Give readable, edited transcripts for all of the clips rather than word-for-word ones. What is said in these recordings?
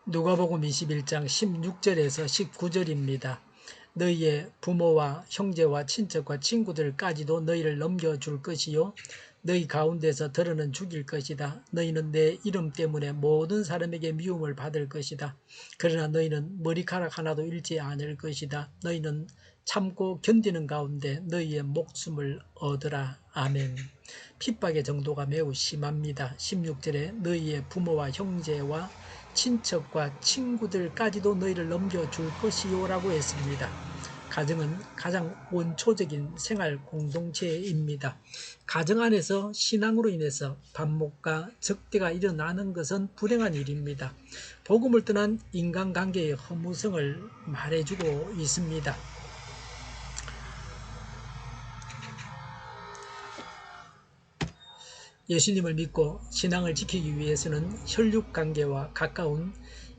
누가복음 21장 16절에서 19절입니다. 너희의 부모와 형제와 친척과 친구들까지도 너희를 넘겨줄 것이요 너희 가운데서 더러는 죽일 것이다. 너희는 내 이름 때문에 모든 사람에게 미움을 받을 것이다. 그러나 너희는 머리카락 하나도 잃지 않을 것이다. 너희는 참고 견디는 가운데 너희의 목숨을 얻으라. 아멘. 핍박의 정도가 매우 심합니다. 16절에 너희의 부모와 형제와 친척과 친구들까지도 너희를 넘겨줄 것이요 라고 했습니다. 가정은 가장 원초적인 생활 공동체입니다. 가정 안에서 신앙으로 인해서 반목과 적대가 일어나는 것은 불행한 일입니다. 복음을 떠난 인간관계의 허무성을 말해주고 있습니다. 예수님을 믿고 신앙을 지키기 위해서는 혈육관계와 가까운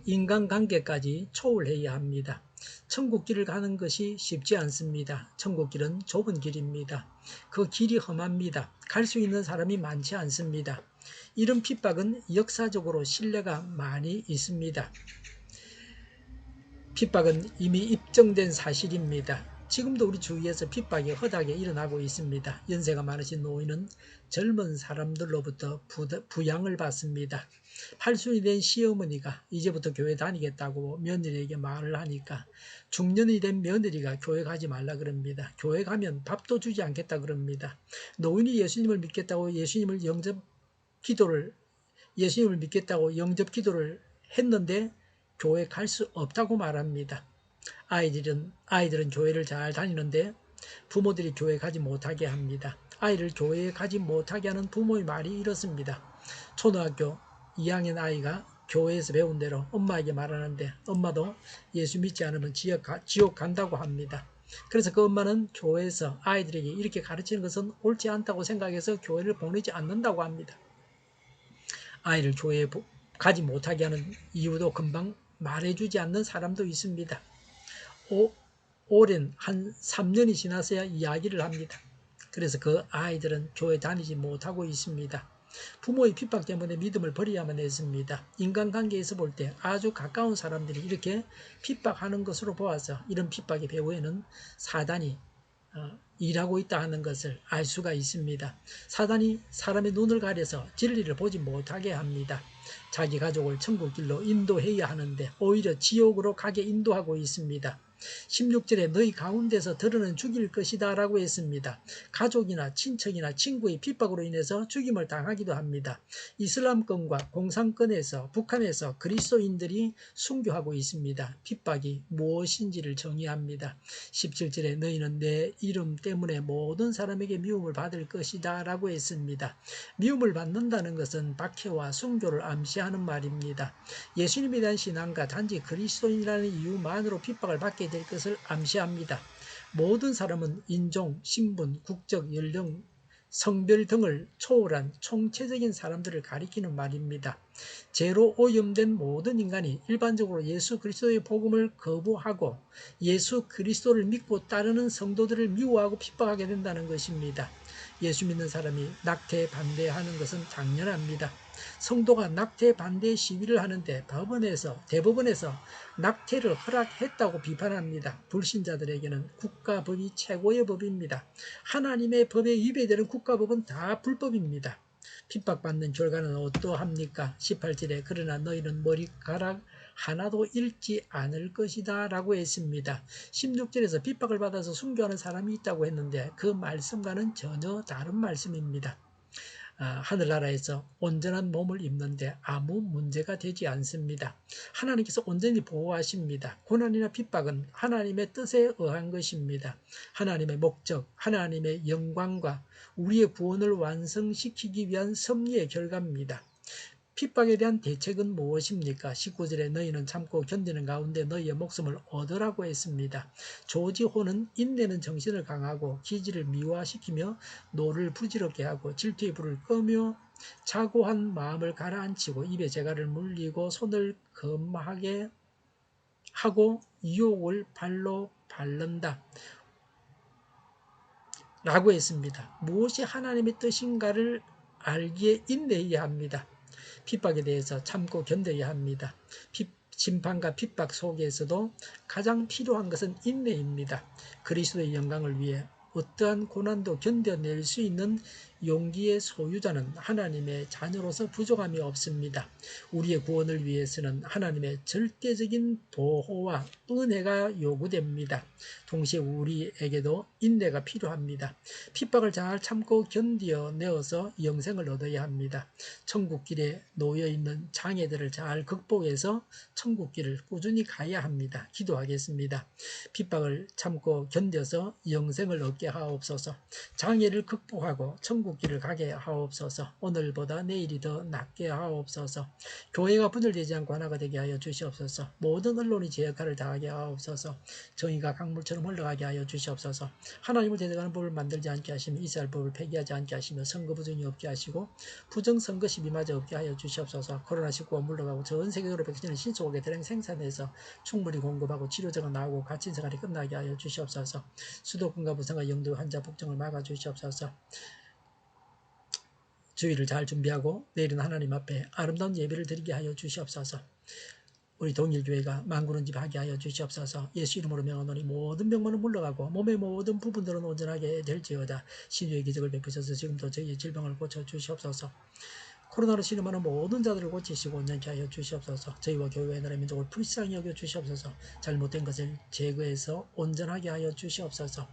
인간관계까지 초월해야 합니다. 천국길을 가는 것이 쉽지 않습니다. 천국길은 좁은 길입니다. 그 길이 험합니다. 갈 수 있는 사람이 많지 않습니다. 이런 핍박은 역사적으로 신뢰가 많이 있습니다. 핍박은 이미 입증된 사실입니다. 지금도 우리 주위에서 핍박이 허다하게 일어나고 있습니다. 연세가 많으신 노인은 젊은 사람들로부터 부양을 받습니다. 팔순이 된 시어머니가 이제부터 교회 다니겠다고 며느리에게 말을 하니까 중년이 된 며느리가 교회 가지 말라 그럽니다. 교회 가면 밥도 주지 않겠다 그럽니다. 노인이 예수님을 믿겠다고 예수님을 영접 기도를 했는데 교회 갈 수 없다고 말합니다. 아이들은 교회를 잘 다니는데 부모들이 교회 가지 못하게 합니다. 아이를 교회에 가지 못하게 하는 부모의 말이 이렇습니다. 초등학교 2학년 아이가 교회에서 배운 대로 엄마에게 말하는데 엄마도 예수 믿지 않으면 지옥 간다고 합니다. 그래서 그 엄마는 교회에서 아이들에게 이렇게 가르치는 것은 옳지 않다고 생각해서 교회를 보내지 않는다고 합니다. 아이를 교회에 가지 못하게 하는 이유도 금방 말해주지 않는 사람도 있습니다. 오랜 한 3년이 지나서야 이야기를 합니다. 그래서 그 아이들은 교회 다니지 못하고 있습니다. 부모의 핍박 때문에 믿음을 버려야만 했습니다. 인간관계에서 볼 때 아주 가까운 사람들이 이렇게 핍박하는 것으로 보아서 이런 핍박의 배후에는 사단이 일하고 있다 하는 것을 알 수가 있습니다. 사단이 사람의 눈을 가려서 진리를 보지 못하게 합니다. 자기 가족을 천국길로 인도해야 하는데 오히려 지옥으로 가게 인도하고 있습니다. 16절에 너희 가운데서 더러는 죽일 것이다 라고 했습니다. 가족이나 친척이나 친구의 핍박으로 인해서 죽임을 당하기도 합니다. 이슬람권과 공산권에서 북한에서 그리스도인들이 순교하고 있습니다. 핍박이 무엇인지를 정의합니다. 17절에 너희는 내 이름 때문에 모든 사람에게 미움을 받을 것이다 라고 했습니다. 미움을 받는다는 것은 박해와 순교를 암시하는 말입니다. 예수님에 대한 신앙과 단지 그리스도인이라는 이유만으로 핍박을 받게 될 것을 암시합니다. 모든 사람은 인종, 신분, 국적, 연령, 성별 등을 초월한 총체적인 사람들을 가리키는 말입니다. 죄로 오염된 모든 인간이 일반적으로 예수 그리스도의 복음을 거부하고 예수 그리스도를 믿고 따르는 성도들을 미워하고 핍박하게 된다는 것입니다. 예수 믿는 사람이 낙태에 반대하는 것은 당연합니다. 성도가 낙태 반대 시위를 하는데 대법원에서 낙태를 허락했다고 비판합니다. 불신자들에게는 국가법이 최고의 법입니다. 하나님의 법에 위배되는 국가법은 다 불법입니다. 핍박받는 결과는 어떠합니까? 18절에 그러나 너희는 머리카락 하나도 잃지 않을 것이다 라고 했습니다. 16절에서 핍박을 받아서 순교하는 사람이 있다고 했는데 그 말씀과는 전혀 다른 말씀입니다. 하늘나라에서 온전한 몸을 입는데 아무 문제가 되지 않습니다. 하나님께서 온전히 보호하십니다. 고난이나 핍박은 하나님의 뜻에 의한 것입니다. 하나님의 목적, 하나님의 영광과 우리의 구원을 완성시키기 위한 섭리의 결과입니다. 핍박에 대한 대책은 무엇입니까? 19절에 너희는 참고 견디는 가운데 너희의 목숨을 얻으라고 했습니다. 조지 호는 인내는 정신을 강하고 기지를 미화시키며 노를 부지럽게 하고 질투의 불을 끄며 자고한 마음을 가라앉히고 입에 재갈을 물리고 손을 검하게 하고 유혹을 발로 밟는다 라고 했습니다. 무엇이 하나님의 뜻인가를 알기에 인내해야 합니다. 핍박에 대해서 참고 견뎌야 합니다. 심판과 핍박 속에서도 가장 필요한 것은 인내입니다. 그리스도의 영광을 위해 어떠한 고난도 견뎌낼 수 있는 용기의 소유자는 하나님의 자녀로서 부족함이 없습니다. 우리의 구원을 위해서는 하나님의 절대적인 보호와 은혜가 요구됩니다. 동시에 우리에게도 인내가 필요합니다. 핍박을 잘 참고 견뎌내어서 영생을 얻어야 합니다. 천국길에 놓여있는 장애들을 잘 극복해서 천국길을 꾸준히 가야 합니다. 기도하겠습니다. 핍박을 참고 견뎌서 영생을 얻게 하옵소서. 장애를 극복하고 천국길을 가게 하옵소서. 오늘보다 내일이 더 낫게 하옵소서. 교회가 분열되지 않고 하나가 되게 하여 주시옵소서. 모든 언론이 제 역할을 다하게 하옵소서. 정의가 강물처럼 흘러가게 하여 주시옵소서. 하나님을 대적하는 법을 만들지 않게 하시며 이스라엘 법을 폐기하지 않게 하시며 선거 부정이 없게 하시고 부정선거 시비마저 없게 하여 주시옵소서. 코로나19가 물러가고 전 세계적으로 백신을 신속하게 대량 생산해서 충분히 공급하고 치료제가 나오고 갇힌 생활이 끝나게 하여 주시옵소서. 수도권과 부산과 영도 환자 복종을 막아 주시옵소서. 주의를 잘 준비하고 내일은 하나님 앞에 아름다운 예배를 드리게 하여 주시옵소서. 우리 동일교회가 만군은집 하게 하여 주시옵소서. 예수 이름으로 명하노니 모든 병만은 물러가고 몸의 모든 부분들은 온전하게 될지어다. 신유의 기적을 베푸셔서 지금도 저희의 질병을 고쳐 주시옵소서. 코로나로 신음하는 모든 자들을 고치시고 온전케 하여 주시옵소서. 저희와 교회의 나라 민족을 불쌍히 여겨 주시옵소서. 잘못된 것을 제거해서 온전하게 하여 주시옵소서.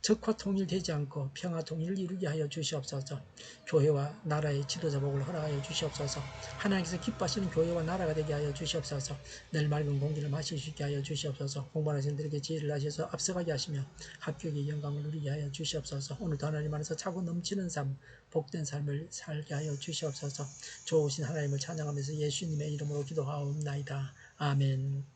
적화 통일되지 않고 평화 통일을 이루게 하여 주시옵소서. 교회와 나라의 지도자복을 허락하여 주시옵소서. 하나님께서 기뻐하시는 교회와 나라가 되게 하여 주시옵소서. 늘 맑은 공기를 마실 수 있게 하여 주시옵소서. 공부하는 들에게 지혜를 하셔서 앞서가게 하시며 합격의 영광을 누리게 하여 주시옵소서. 오늘도 하나님 안에서 차고 넘치는 삶, 복된 삶을 살게 하여 주시옵소서. 좋으신 하나님을 찬양하면서 예수님의 이름으로 기도하옵나이다. 아멘.